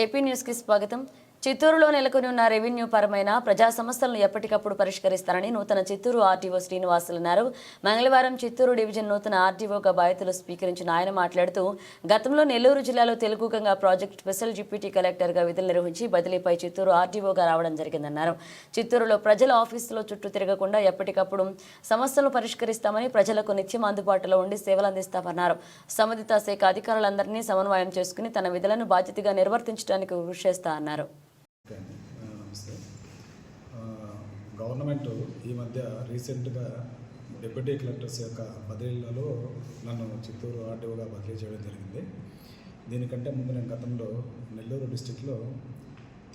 AP న్యూస్కి స్వాగతం. చిత్తూరులో నెలకొని ఉన్న రెవెన్యూ పరమైన ప్రజా సమస్యలను ఎప్పటికప్పుడు పరిష్కరిస్తారని నూతన చిత్తూరు ఆర్డీఓ శ్రీనివాసులు అన్నారు. మంగళవారం చిత్తూరు డివిజన్ నూతన ఆర్డీఓగా బాధ్యతలు స్వీకరించిన ఆయన మాట్లాడుతూ, గతంలో నెల్లూరు జిల్లాలో Telugu Ganga project special deputy కలెక్టర్గా విధులు నిర్వహించి బదిలీపై చిత్తూరు ఆర్డీఓగా రావడం జరిగిందన్నారు. చిత్తూరులో ప్రజల ఆఫీసులో చుట్టూ తిరగకుండా ఎప్పటికప్పుడు సమస్యలు పరిష్కరిస్తామని, ప్రజలకు నిత్యం అందుబాటులో ఉండి సేవలు అందిస్తామన్నారు. సంబంధిత శాఖ అధికారులందరినీ సమన్వయం చేసుకుని తన విధులను బాధ్యతగా నిర్వర్తించడానికి కృషి చేస్తా అన్నారు. నమస్తే. గవర్నమెంట్ ఈ మధ్య రీసెంట్గా డిప్యూటీ కలెక్టర్స్ యొక్క బదిలీలలో నన్ను చిత్తూరు ఆర్డీఓగా బదిలీ చేయడం జరిగింది. దీనికంటే ముందు నేను గతంలో నెల్లూరు డిస్టిక్లో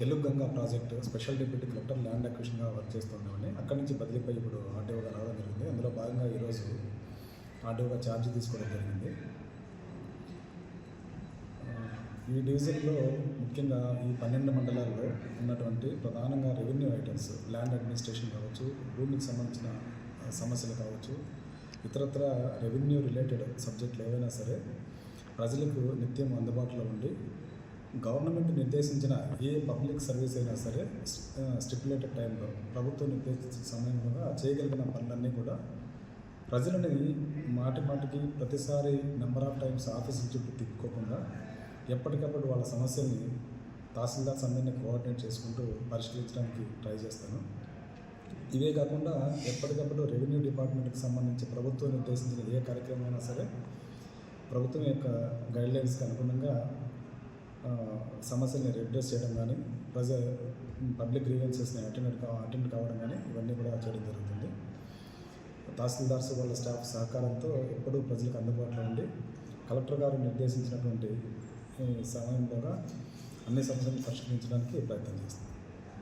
Telugu Ganga project special deputy collector land అక్విజిషన్గా వర్క్ చేస్తుండేవాడిని. అక్కడి నుంచి బదిలీపై ఇప్పుడు ఆర్డీఓగా రావడం జరిగింది. అందులో భాగంగా ఈరోజు ఆర్డీఓగా ఛార్జ్ తీసుకోవడం జరిగింది. ఈ డివిజన్లో ముఖ్యంగా ఈ 12 మండలాల్లో ఉన్నటువంటి ప్రధానంగా రెవెన్యూ ఐటమ్స్, ల్యాండ్ అడ్మినిస్ట్రేషన్ కావచ్చు, భూమికి సంబంధించిన సమస్యలు కావచ్చు, ఇతరత్ర రెవెన్యూ రిలేటెడ్ సబ్జెక్టులు ఏవైనా సరే ప్రజలకు నిత్యం అందుబాటులో ఉండి గవర్నమెంట్ నిర్దేశించిన ఏ పబ్లిక్ సర్వీస్ అయినా సరే స్టిపులేటెడ్ టైంలో ప్రభుత్వం నిర్దేశించిన సమయంలో చేయగలిగిన పనులన్నీ కూడా ప్రజలని మాటికి ప్రతిసారి నెంబర్ ఆఫ్ టైమ్స్ ఆఫీసుల చుట్టూ తిప్పుకోకుండా ఎప్పటికప్పుడు వాళ్ళ సమస్యల్ని తహసీల్దార్స్ అందరినీ కోఆర్డినేట్ చేసుకుంటూ పరిష్కరించడానికి ట్రై చేస్తాను. ఇవే కాకుండా ఎప్పటికప్పుడు రెవెన్యూ డిపార్ట్మెంట్కి సంబంధించి ప్రభుత్వం నిర్దేశించిన ఏ కార్యక్రమం అయినా సరే ప్రభుత్వం యొక్క గైడ్లైన్స్కి అనుగుణంగా సమస్యల్ని రిడ్రెస్ చేయడం కానీ, పబ్లిక్ గ్రీవెన్సెస్ని అటెండ్ కావడం కానీ ఇవన్నీ కూడా చేయడం జరుగుతుంది. తహసీల్దార్స్ వాళ్ళ స్టాఫ్ సహకారంతో ఎప్పుడూ ప్రజలకు అందుబాటులో ఉండి కలెక్టర్ గారు నిర్దేశించినటువంటి సమయంలో అన్ని సమస్యలను పరిష్కరించడానికి ప్రయత్నం చేస్తాం.